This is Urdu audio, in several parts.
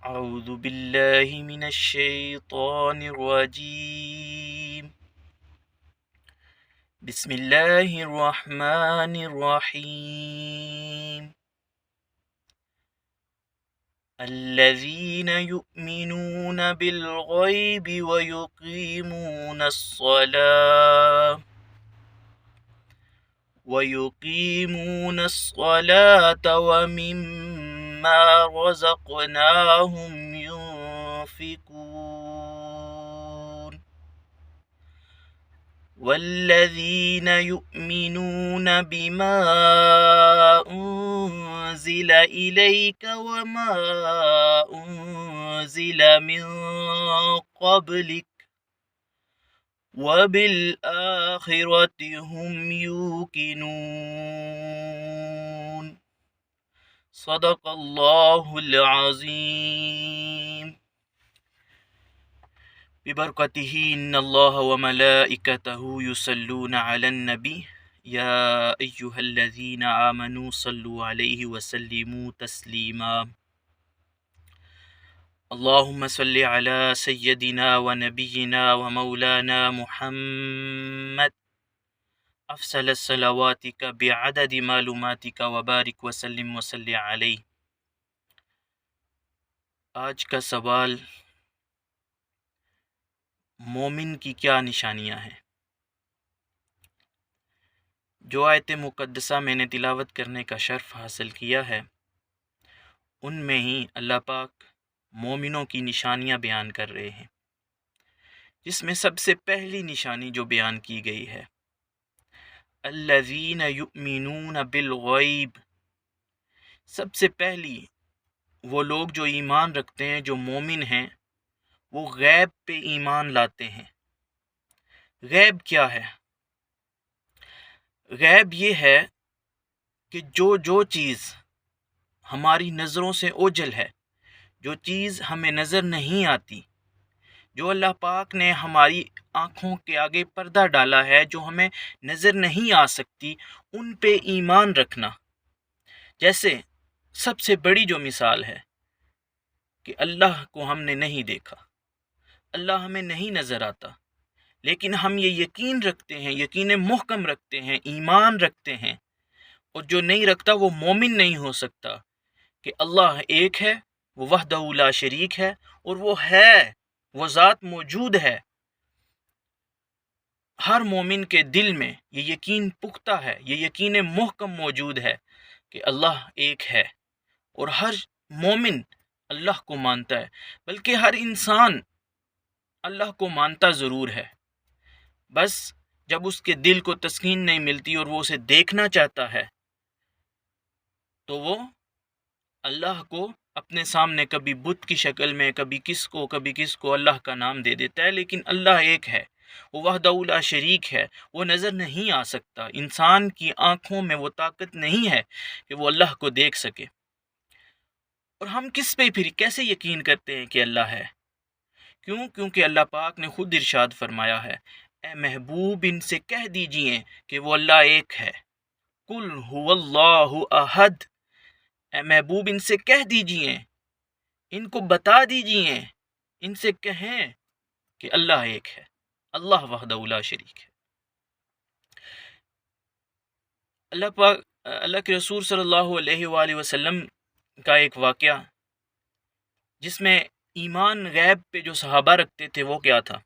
اعوذ باللہ من الشیطان الرجیم بسم اللہ الرحمن الرحیم الذین یؤمنون بالغیب ویقیمون الصلاة ومما رزقناهم ينفقون والذین یؤمنون بما انزل الیک وما انزل من قبلک وبالآخرة هم يوقنون صدق اللہ العظیم ببرکتہ ان اللہ وملائکتہ یصلون علی النبی یا ایہا الذین آمنوا صلوا علیہ وسلموا تسلیما اللہم صل علی سیدنا ونبینا ومولانا محمد افضل صلواتک بعدد معلوماتک وبارک وسلم وصلی علیہ۔ آج کا سوال، مومن کی کیا نشانیاں ہیں؟ جو آیت مقدسہ میں نے تلاوت کرنے کا شرف حاصل کیا ہے، ان میں ہی اللہ پاک مومنوں کی نشانیاں بیان کر رہے ہیں، جس میں سب سے پہلی نشانی جو بیان کی گئی ہے الذین یؤمنون بالغیب، سب سے پہلی وہ لوگ جو ایمان رکھتے ہیں، جو مومن ہیں، وہ غیب پہ ایمان لاتے ہیں۔ غیب کیا ہے؟ غیب یہ ہے کہ جو چیز ہماری نظروں سے اوجھل ہے، جو چیز ہمیں نظر نہیں آتی، جو اللہ پاک نے ہماری آنکھوں کے آگے پردہ ڈالا ہے، جو ہمیں نظر نہیں آ سکتی، ان پہ ایمان رکھنا۔ جیسے سب سے بڑی جو مثال ہے کہ اللہ کو ہم نے نہیں دیکھا، اللہ ہمیں نہیں نظر آتا، لیکن ہم یہ یقین رکھتے ہیں، یقین محکم رکھتے ہیں، ایمان رکھتے ہیں، اور جو نہیں رکھتا وہ مومن نہیں ہو سکتا کہ اللہ ایک ہے، وہ وحدہ لا شریک ہے، اور وہ ہے، وہ ذات موجود ہے۔ ہر مومن کے دل میں یہ یقین پختہ ہے، یہ یقین محکم موجود ہے کہ اللہ ایک ہے، اور ہر مومن اللہ کو مانتا ہے، بلکہ ہر انسان اللہ کو مانتا ضرور ہے، بس جب اس کے دل کو تسکین نہیں ملتی اور وہ اسے دیکھنا چاہتا ہے تو وہ اللہ کو اپنے سامنے کبھی بت کی شکل میں، کبھی کس کو اللہ کا نام دے دیتا ہے، لیکن اللہ ایک ہے، وہ وحدہ لا شریک ہے، وہ نظر نہیں آ سکتا، انسان کی آنکھوں میں وہ طاقت نہیں ہے کہ وہ اللہ کو دیکھ سکے۔ اور ہم کس پہ پھر کیسے یقین کرتے ہیں کہ اللہ ہے؟ کیونکہ اللہ پاک نے خود ارشاد فرمایا ہے، اے محبوب ان سے کہہ دیجئے کہ وہ اللہ ایک ہے، قل هو اللہ احد، اے محبوب ان سے کہہ دیجئے، ان کو بتا دیجئے، ان سے کہیں کہ اللہ ایک ہے، اللہ وحدہ لا شریک ہے۔ اللہ کے رسول صلی اللہ علیہ وآلہ وسلم کا ایک واقعہ جس میں ایمان غیب پہ جو صحابہ رکھتے تھے وہ کیا تھا؟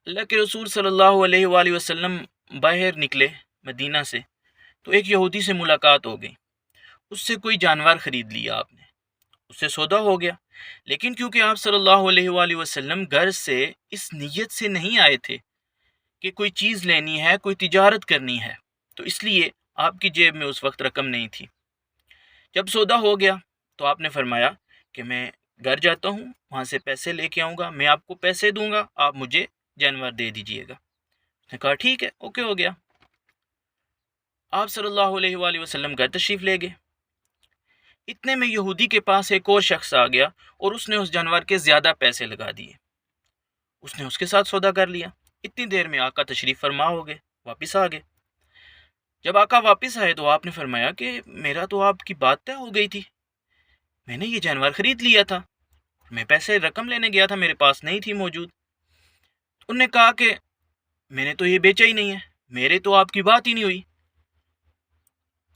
اللہ کے رسول صلی اللہ علیہ وآلہ وسلم باہر نکلے مدینہ سے، تو ایک یہودی سے ملاقات ہو گئی، اس سے کوئی جانور خرید لیا آپ نے، اس سے سودا ہو گیا، لیکن کیونکہ آپ صلی اللہ علیہ وآلہ وسلم گھر سے اس نیت سے نہیں آئے تھے کہ کوئی چیز لینی ہے، کوئی تجارت کرنی ہے، تو اس لیے آپ کی جیب میں اس وقت رقم نہیں تھی۔ جب سودا ہو گیا تو آپ نے فرمایا کہ میں گھر جاتا ہوں، وہاں سے پیسے لے کے آؤں گا، میں آپ کو پیسے دوں گا، آپ مجھے جانور دے دیجئے گا۔ اس نے کہا ٹھیک ہے، اوکے ہو گیا۔ آپ صلی اللہ علیہ وآلہ وسلم گھر تشریف لے گئے، اتنے میں یہودی کے پاس ایک اور شخص آ گیا اور اس نے اس جانور کے زیادہ پیسے لگا دیے، اس نے اس کے ساتھ سودا کر لیا۔ اتنی دیر میں آقا تشریف فرما ہو گئے، واپس آ گئے۔ جب آقا واپس آئے تو آپ نے فرمایا کہ میرا تو آپ کی بات طے ہو گئی تھی، میں نے یہ جانور خرید لیا تھا، میں پیسے رقم لینے گیا تھا، میرے پاس نہیں تھی موجود۔ انہوں نے کہا کہ میں نے تو یہ بیچا ہی نہیں ہے، میرے تو آپ کی بات ہی نہیں ہوئی۔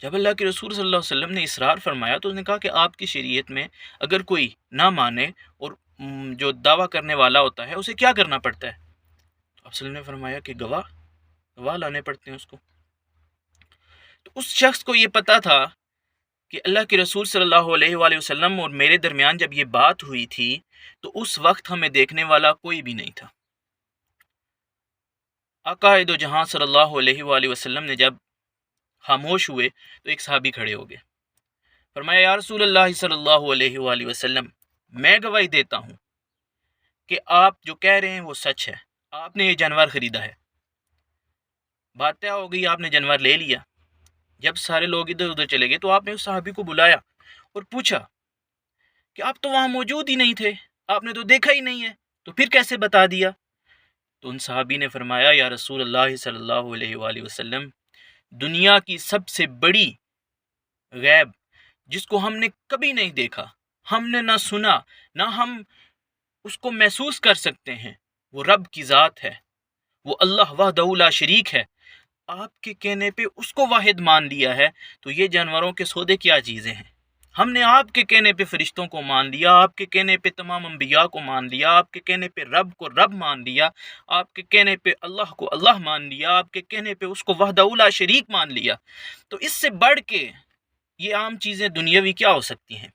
جب اللہ کے رسول صلی اللہ علیہ وسلم نے اصرار فرمایا تو انہوں نے کہا کہ آپ کی شریعت میں اگر کوئی نہ مانے اور جو دعویٰ کرنے والا ہوتا ہے اسے کیا کرنا پڑتا ہے؟ تو آپ صلی اللہ علیہ وسلم نے فرمایا کہ گواہ لانے پڑتے ہیں اس کو۔ تو اس شخص کو یہ پتا تھا کہ اللہ کے رسول صلی اللہ علیہ وآلہ وسلم اور میرے درمیان جب یہ بات ہوئی تھی تو اس وقت ہمیں دیکھنے والا کوئی بھی نہیں تھا۔ آقا دو جہاں صلی اللہ علیہ وآلہ وسلم نے جب خاموش ہوئے تو ایک صحابی کھڑے ہو گئے، فرمایا یا رسول اللہ صلی اللہ علیہ وآلہ وسلم، میں گواہی دیتا ہوں کہ آپ جو کہہ رہے ہیں وہ سچ ہے، آپ نے یہ جانور خریدا ہے۔ بات طے ہو گئی، آپ نے جانور لے لیا۔ جب سارے لوگ ادھر ادھر چلے گئے تو آپ نے اس صحابی کو بلایا اور پوچھا کہ آپ تو وہاں موجود ہی نہیں تھے، آپ نے تو دیکھا ہی نہیں ہے، تو پھر کیسے بتا دیا؟ تو ان صحابی نے فرمایا یا رسول اللہ صلی اللہ علیہ وآلہ وسلم، دنیا کی سب سے بڑی غیب جس کو ہم نے کبھی نہیں دیکھا، ہم نے نہ سنا، نہ ہم اس کو محسوس کر سکتے ہیں، وہ رب کی ذات ہے، وہ اللہ وحدہ لا شریک ہے۔ آپ کے کہنے پہ اس کو واحد مان لیا ہے، تو یہ جانوروں کے سودے کیا چیزیں ہیں؟ ہم نے آپ کے کہنے پہ فرشتوں کو مان لیا، آپ کے کہنے پہ تمام انبیاء کو مان لیا، آپ کے کہنے پہ رب کو رب مان لیا، آپ کے کہنے پہ اللہ کو اللہ مان لیا، آپ کے کہنے پہ اس کو وحدہ لا شریک مان لیا، تو اس سے بڑھ کے یہ عام چیزیں دنیاوی کیا ہو سکتی ہیں؟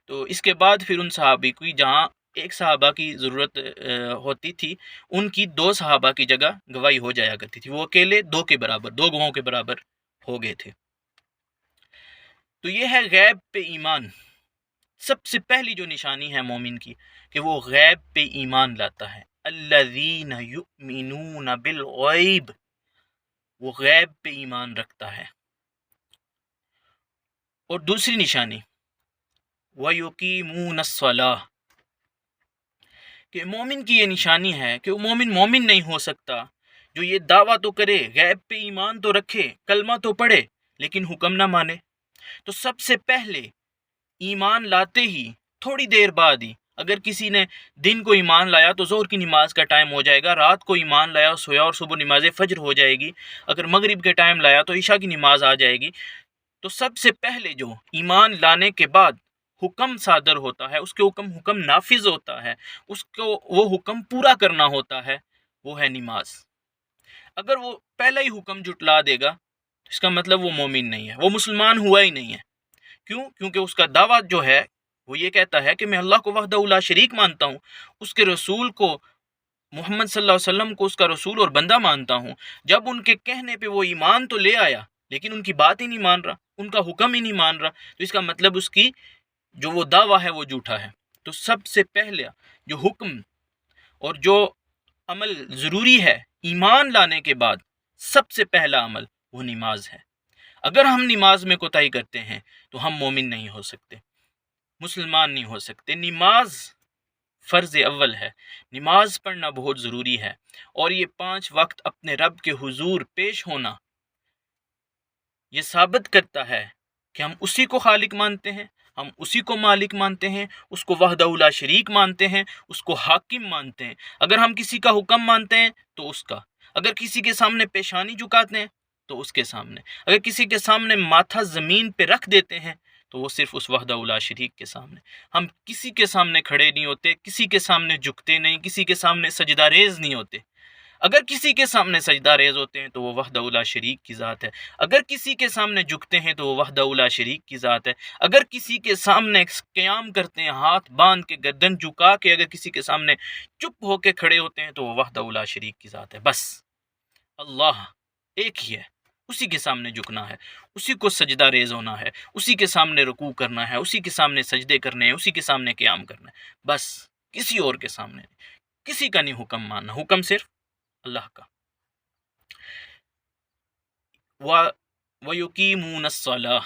تو اس کے بعد پھر ان صحابی کو جہاں ایک صحابہ کی ضرورت ہوتی تھی، ان کی دو صحابہ کی جگہ گواہی ہو جایا کرتی تھی، وہ اکیلے دو گواہوں کے برابر ہو گئے تھے۔ تو یہ ہے غیب پہ ایمان۔ سب سے پہلی جو نشانی ہے مومن کی کہ وہ غیب پہ ایمان لاتا ہے، الذین یؤمنون بالغیب، وہ غیب پہ ایمان رکھتا ہے۔ اور دوسری نشانی وَيُقِيمُونَ الصَّلَاةَ، کہ مومن کی یہ نشانی ہے کہ وہ مومن نہیں ہو سکتا جو یہ دعویٰ تو کرے، غیب پہ ایمان تو رکھے، کلمہ تو پڑھے، لیکن حکم نہ مانے۔ تو سب سے پہلے ایمان لاتے ہی تھوڑی دیر بعد ہی، اگر کسی نے دن کو ایمان لایا تو ظہر کی نماز کا ٹائم ہو جائے گا، رات کو ایمان لایا سویا اور صبح نماز فجر ہو جائے گی، اگر مغرب کے ٹائم لایا تو عشاء کی نماز آ جائے گی۔ تو سب سے پہلے جو ایمان لانے کے بعد حکم صادر ہوتا ہے، اس کے حکم نافذ ہوتا ہے، اس کو وہ حکم پورا کرنا ہوتا ہے، وہ ہے نماز۔ اگر وہ پہلا ہی حکم جھٹلا دے گا تو اس کا مطلب وہ مومن نہیں ہے، وہ مسلمان ہوا ہی نہیں ہے۔ کیوں؟ کیونکہ اس کا دعویٰ جو ہے وہ یہ کہتا ہے کہ میں اللہ کو وحدہ لا شریک مانتا ہوں، اس کے رسول کو محمد صلی اللہ علیہ وسلم کو اس کا رسول اور بندہ مانتا ہوں۔ جب ان کے کہنے پہ وہ ایمان تو لے آیا لیکن ان کی بات ہی نہیں مان رہا، ان کا حکم ہی نہیں مان رہا، تو اس کا مطلب اس کی جو وہ دعویٰ ہے وہ جھوٹا ہے۔ تو سب سے پہلے جو حکم اور جو عمل ضروری ہے ایمان لانے کے بعد، سب سے پہلا عمل وہ نماز ہے۔ اگر ہم نماز میں کوتاہی کرتے ہیں تو ہم مومن نہیں ہو سکتے، مسلمان نہیں ہو سکتے۔ نماز فرض اول ہے، نماز پڑھنا بہت ضروری ہے، اور یہ 5 وقت اپنے رب کے حضور پیش ہونا یہ ثابت کرتا ہے کہ ہم اسی کو خالق مانتے ہیں، ہم اسی کو مالک مانتے ہیں، اس کو وحدہ لا شریک مانتے ہیں، اس کو حاکم مانتے ہیں۔ اگر ہم کسی کا حکم مانتے ہیں تو اس کا، اگر کسی کے سامنے پیشانی جھکاتے ہیں تو اس کے سامنے، اگر کسی کے سامنے ماتھا زمین پہ رکھ دیتے ہیں تو وہ صرف اس وحدہ لا شریک کے سامنے۔ ہم کسی کے سامنے کھڑے نہیں ہوتے، کسی کے سامنے جھکتے نہیں، کسی کے سامنے سجدہ ریز نہیں ہوتے۔ اگر کسی کے سامنے سجدہ ریز ہوتے ہیں تو وہ وحدہ لا شریک کی ذات ہے، اگر کسی کے سامنے جھکتے ہیں تو وہ وحدہ لا شریک کی ذات ہے، اگر کسی کے سامنے قیام کرتے ہیں ہاتھ باندھ کے گردن جھکا کے، اگر کسی کے سامنے چپ ہو کے کھڑے ہوتے ہیں تو وہ وحدہ لا شریک کی ذات ہے۔ بس اللہ ایک ہی ہے، اسی کے سامنے جھکنا ہے، اسی کو سجدہ ریز ہونا ہے، اسی کے سامنے رکوع کرنا ہے، اسی کے سامنے سجدے کرنے ہیں، اسی کے سامنے قیام کرنا ہے، بس کسی اور کے سامنے نہیں، کسی کا نہیں حکم ماننا، حکم صرف اللہ کا۔ وَيُقِيمُونَ الصَّلَاةَ،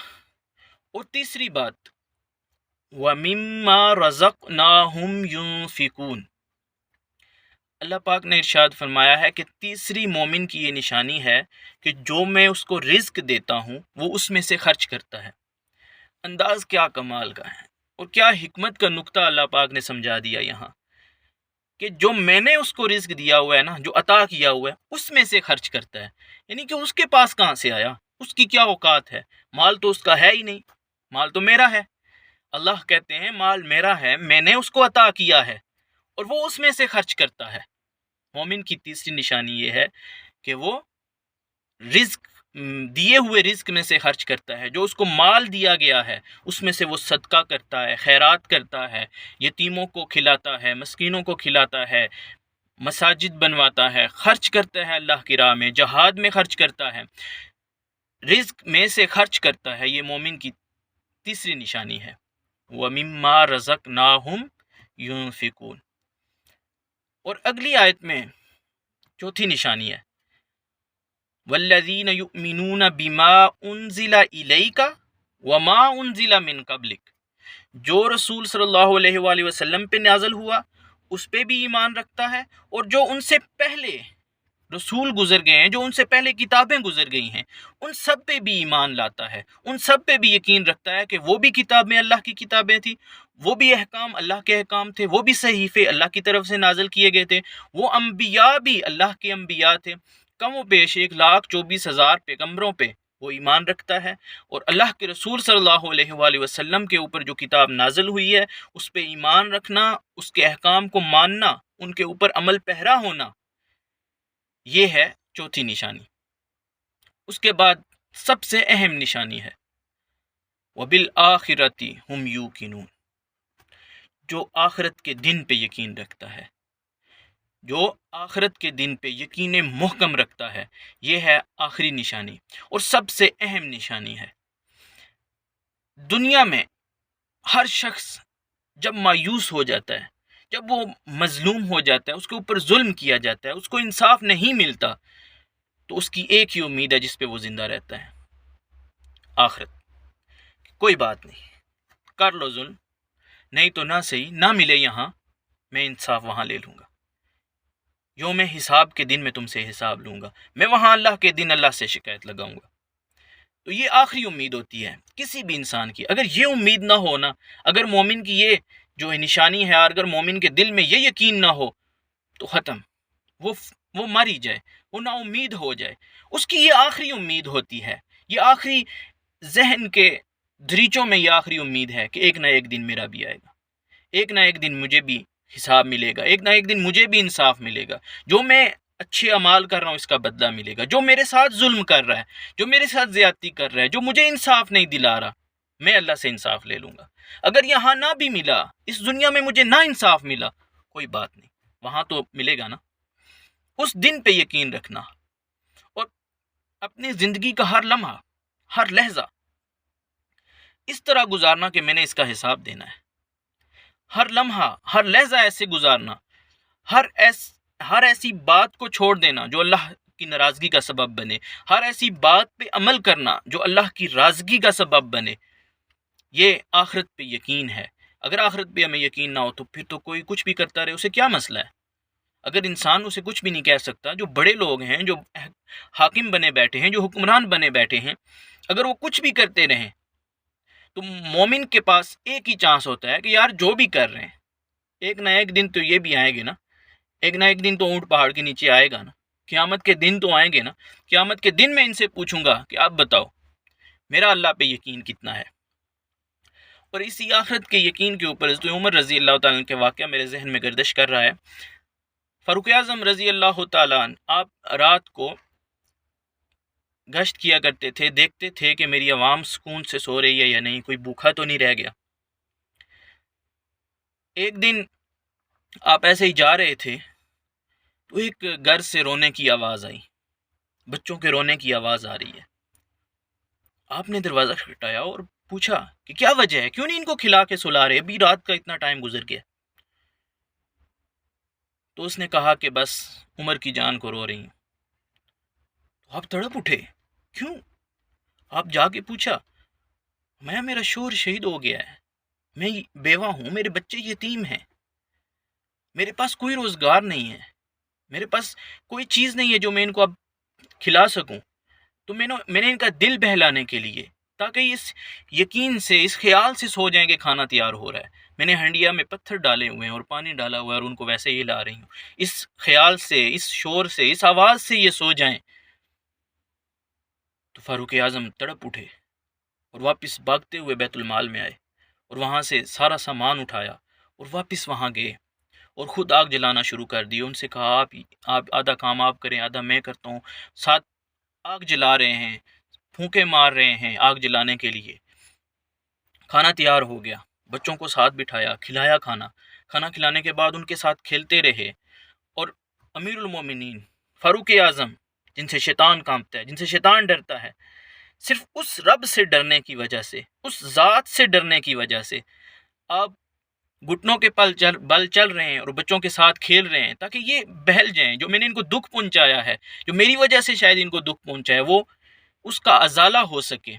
اور تیسری بات وَمِمَّا رَزَقْنَاهُمْ يُنْفِقُونَ، اللہ پاک نے ارشاد فرمایا ہے کہ تیسری مومن کی یہ نشانی ہے کہ جو میں اس کو رزق دیتا ہوں وہ اس میں سے خرچ کرتا ہے۔ انداز کیا کمال کا ہے، اور کیا حکمت کا نقطہ اللہ پاک نے سمجھا دیا یہاں کہ جو میں نے اس کو رزق دیا ہوا ہے نا، جو عطا کیا ہوا ہے، اس میں سے خرچ کرتا ہے. یعنی کہ اس کے پاس کہاں سے آیا، اس کی کیا اوقات ہے، مال تو اس کا ہے ہی نہیں، مال تو میرا ہے. اللہ کہتے ہیں مال میرا ہے، میں نے اس کو عطا کیا ہے اور وہ اس میں سے خرچ کرتا ہے. مومن کی تیسری نشانی یہ ہے کہ وہ رزق دیے ہوئے رزق میں سے خرچ کرتا ہے. جو اس کو مال دیا گیا ہے اس میں سے وہ صدقہ کرتا ہے، خیرات کرتا ہے، یتیموں کو کھلاتا ہے، مسکینوں کو کھلاتا ہے، مساجد بنواتا ہے، خرچ کرتا ہے اللہ کی راہ میں، جہاد میں خرچ کرتا ہے، رزق میں سے خرچ کرتا ہے. یہ مومن کی تیسری نشانی ہے. وَمِمَّا رَزَقْنَاهُمْ يُنْفِقُونَ. اور اگلی آیت میں چوتھی نشانی ہے وَالَّذِينَ يُؤْمِنُونَ بِمَا أُنزِلَ إِلَيْكَ وَمَا أُنزِلَ مِن قَبْلِكَ. جو رسول صلی اللہ علیہ وآلہ وسلم پہ نازل ہوا اس پہ بھی ایمان رکھتا ہے، اور جو ان سے پہلے رسول گزر گئے ہیں، جو ان سے پہلے کتابیں گزر گئی ہیں، ان سب پہ بھی ایمان لاتا ہے، ان سب پہ بھی یقین رکھتا ہے کہ وہ بھی کتابیں اللہ کی کتابیں تھیں، وہ بھی احکام اللہ کے احکام تھے، وہ بھی صحیفے اللہ کی طرف سے نازل کیے گئے تھے، وہ انبیاء بھی اللہ کے انبیاء تھے. کم و بیش 1,24,000 پیغمبروں پہ وہ ایمان رکھتا ہے، اور اللہ کے رسول صلی اللہ علیہ وآلہ وسلم کے اوپر جو کتاب نازل ہوئی ہے اس پہ ایمان رکھنا، اس کے احکام کو ماننا، ان کے اوپر عمل پیرا ہونا، یہ ہے چوتھی نشانی. اس کے بعد سب سے اہم نشانی ہے وَبِالْآخِرَةِ هُمْ يُوقِنُونَ. جو آخرت کے دن پہ یقین رکھتا ہے، جو آخرت کے دن پہ یقین محکم رکھتا ہے، یہ ہے آخری نشانی اور سب سے اہم نشانی ہے. دنیا میں ہر شخص جب مایوس ہو جاتا ہے، جب وہ مظلوم ہو جاتا ہے، اس کے اوپر ظلم کیا جاتا ہے، اس کو انصاف نہیں ملتا، تو اس کی ایک ہی امید ہے جس پہ وہ زندہ رہتا ہے، آخرت. کوئی بات نہیں، کر لو ظلم، نہیں تو نہ صحیح، نہ ملے یہاں، میں انصاف وہاں لے لوں گا. یوم حساب کے دن میں تم سے حساب لوں گا، میں وہاں اللہ کے دن اللہ سے شکایت لگاؤں گا. تو یہ آخری امید ہوتی ہے کسی بھی انسان کی. اگر یہ امید نہ ہو نا، اگر مومن کی یہ جو نشانی ہے، اگر مومن کے دل میں یہ یقین نہ ہو تو ختم، وہ مر ہی جائے، وہ نا امید ہو جائے. اس کی یہ آخری امید ہوتی ہے، یہ آخری ذہن کے دریچوں میں یہ آخری امید ہے کہ ایک نہ ایک دن میرا بھی آئے گا، ایک نہ ایک دن مجھے بھی حساب ملے گا، ایک نہ ایک دن مجھے بھی انصاف ملے گا. جو میں اچھے اعمال کر رہا ہوں اس کا بدلہ ملے گا، جو میرے ساتھ ظلم کر رہا ہے، جو میرے ساتھ زیادتی کر رہا ہے، جو مجھے انصاف نہیں دلا رہا، میں اللہ سے انصاف لے لوں گا. اگر یہاں نہ بھی ملا، اس دنیا میں مجھے نہ انصاف ملا، کوئی بات نہیں، وہاں تو ملے گا نا. اس دن پہ یقین رکھنا اور اپنی زندگی کا ہر لمحہ، ہر لحظہ اس طرح گزارنا کہ میں نے اس کا حساب دینا ہے. ہر لمحہ، ہر لحظہ ایسے گزارنا، ہر ایسی بات کو چھوڑ دینا جو اللہ کی ناراضگی کا سبب بنے، ہر ایسی بات پہ عمل کرنا جو اللہ کی راضگی کا سبب بنے. یہ آخرت پہ یقین ہے. اگر آخرت پہ ہمیں یقین نہ ہو تو پھر تو کوئی کچھ بھی کرتا رہے، اسے کیا مسئلہ ہے؟ اگر انسان اسے کچھ بھی نہیں کہہ سکتا، جو بڑے لوگ ہیں، جو حاکم بنے بیٹھے ہیں، جو حکمران بنے بیٹھے ہیں، اگر وہ کچھ بھی کرتے رہیں تو مومن کے پاس ایک ہی چانس ہوتا ہے کہ یار جو بھی کر رہے ہیں ایک نہ ایک دن تو یہ بھی آئیں گے نا، ایک نہ ایک دن تو اونٹ پہاڑ کے نیچے آئے گا نا، قیامت کے دن تو آئیں گے نا. قیامت کے دن میں ان سے پوچھوں گا کہ آپ بتاؤ میرا اللہ پہ یقین کتنا ہے. اور اسی آخرت کے یقین کے اوپر حضرت عمر رضی اللہ تعالیٰ کے واقعہ میرے ذہن میں گردش کر رہا ہے. فاروق اعظم رضی اللہ تعالیٰ آپ رات کو گشت کیا کرتے تھے، دیکھتے تھے کہ میری عوام سکون سے سو رہی ہے یا نہیں، کوئی بھوکا تو نہیں رہ گیا. ایک دن آپ ایسے ہی جا رہے تھے تو ایک گھر سے رونے کی آواز آئی، بچوں کے رونے کی آواز آ رہی ہے. آپ نے دروازہ کھٹکایا اور پوچھا کہ کیا وجہ ہے، کیوں نہیں ان کو کھلا کے سلا رہے، ابھی رات کا اتنا ٹائم گزر گیا. تو اس نے کہا کہ بس عمر کی جان کو رو رہی ہیں. تو آپ تڑپ اٹھے، کیوں؟ آپ جا کے پوچھا، میرا شوہر شہید ہو گیا ہے، میں بیوہ ہوں، میرے بچے یتیم ہیں، میرے پاس کوئی روزگار نہیں ہے، میرے پاس کوئی چیز نہیں ہے جو میں ان کو اب کھلا سکوں. تو میں نے ان کا دل بہلانے کے لیے تاکہ اس یقین سے، اس خیال سے سو جائیں کہ کھانا تیار ہو رہا ہے، میں نے ہنڈیا میں پتھر ڈالے ہوئے ہیں اور پانی ڈالا ہوا ہے اور ان کو ویسے ہی لا رہی ہوں، اس خیال سے، اس شور سے، اس آواز سے یہ سو جائیں۔ تو فاروق اعظم تڑپ اٹھے اور واپس بھاگتے ہوئے بیت المال میں آئے اور وہاں سے سارا سامان اٹھایا اور واپس وہاں گئے اور خود آگ جلانا شروع کر دی۔ ان سے کہا آپ آدھا کام آپ کریں، آدھا میں کرتا ہوں۔ ساتھ آگ جلا رہے ہیں، پھونکے مار رہے ہیں آگ جلانے کے لیے۔ کھانا تیار ہو گیا، بچوں کو ساتھ بٹھایا، کھلایا کھانا کھلانے کے بعد ان کے ساتھ کھیلتے رہے۔ اور امیر المومنین فاروق اعظم، جن سے شیطان کانپتا ہے، جن سے شیطان ڈرتا ہے، صرف اس رب سے ڈرنے کی وجہ سے، اس ذات سے ڈرنے کی وجہ سے آپ گھٹنوں کے بل چل رہے ہیں اور بچوں کے ساتھ کھیل رہے ہیں تاکہ یہ بہل جائیں۔ جو میں نے ان کو دکھ پہنچایا ہے، جو میری وجہ سے شاید ان کو دکھ پہنچا ہے، وہ اس کا ازالہ ہو سکے۔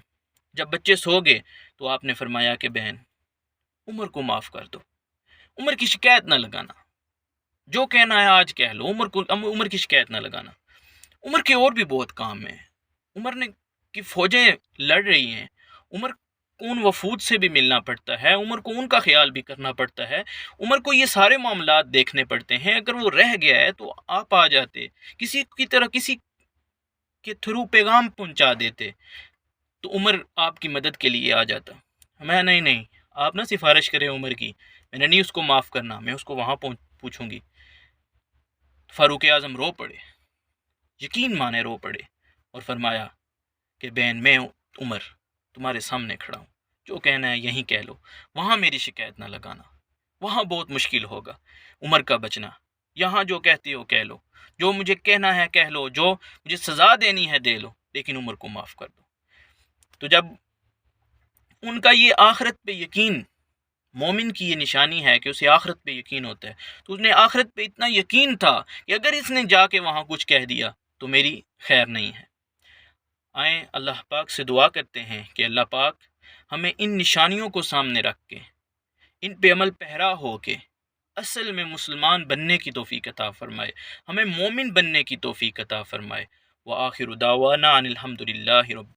جب بچے سو گئے تو آپ نے فرمایا کہ بہن، عمر کو معاف کر دو، عمر کی شکایت نہ لگانا، جو کہنا ہے آج کہہ لو، عمر کی شکایت نہ لگانا، عمر کے اور بھی بہت کام ہیں، عمر نے کی فوجیں لڑ رہی ہیں، عمر کو ان وفود سے بھی ملنا پڑتا ہے، عمر کو ان کا خیال بھی کرنا پڑتا ہے، عمر کو یہ سارے معاملات دیکھنے پڑتے ہیں۔ اگر وہ رہ گیا ہے تو آپ آ جاتے، کسی کی طرح کسی کے تھرو پیغام پہنچا دیتے تو عمر آپ کی مدد کے لیے آ جاتا۔ میں نہیں، آپ نہ سفارش کریں عمر کی، میں نے نہیں اس کو معاف کرنا، میں اس کو وہاں پوچھوں گی۔ فاروق اعظم رو پڑے، یقین مانے رو پڑے اور فرمایا کہ بہن، میں عمر تمہارے سامنے کھڑا ہوں، جو کہنا ہے یہیں کہہ لو، وہاں میری شکایت نہ لگانا، وہاں بہت مشکل ہوگا عمر کا بچنا، یہاں جو کہتی ہو کہہ لو، جو مجھے کہنا ہے کہہ لو، جو مجھے سزا دینی ہے دے لو، لیکن عمر کو معاف کر دو۔ تو جب ان کا یہ آخرت پہ یقین، مومن کی یہ نشانی ہے کہ اسے آخرت پہ یقین ہوتا ہے، تو اس نے آخرت پہ اتنا یقین تھا کہ اگر اس نے جا کے وہاں کچھ کہہ دیا تو میری خیر نہیں ہے۔ آئیں اللہ پاک سے دعا کرتے ہیں کہ اللہ پاک ہمیں ان نشانیوں کو سامنے رکھ کے، ان پہ عمل پیرا ہو کے اصل میں مسلمان بننے کی توفیق عطا فرمائے، ہمیں مومن بننے کی توفیق عطا فرمائے۔ وآخر دعوانا ان الحمد للہ رب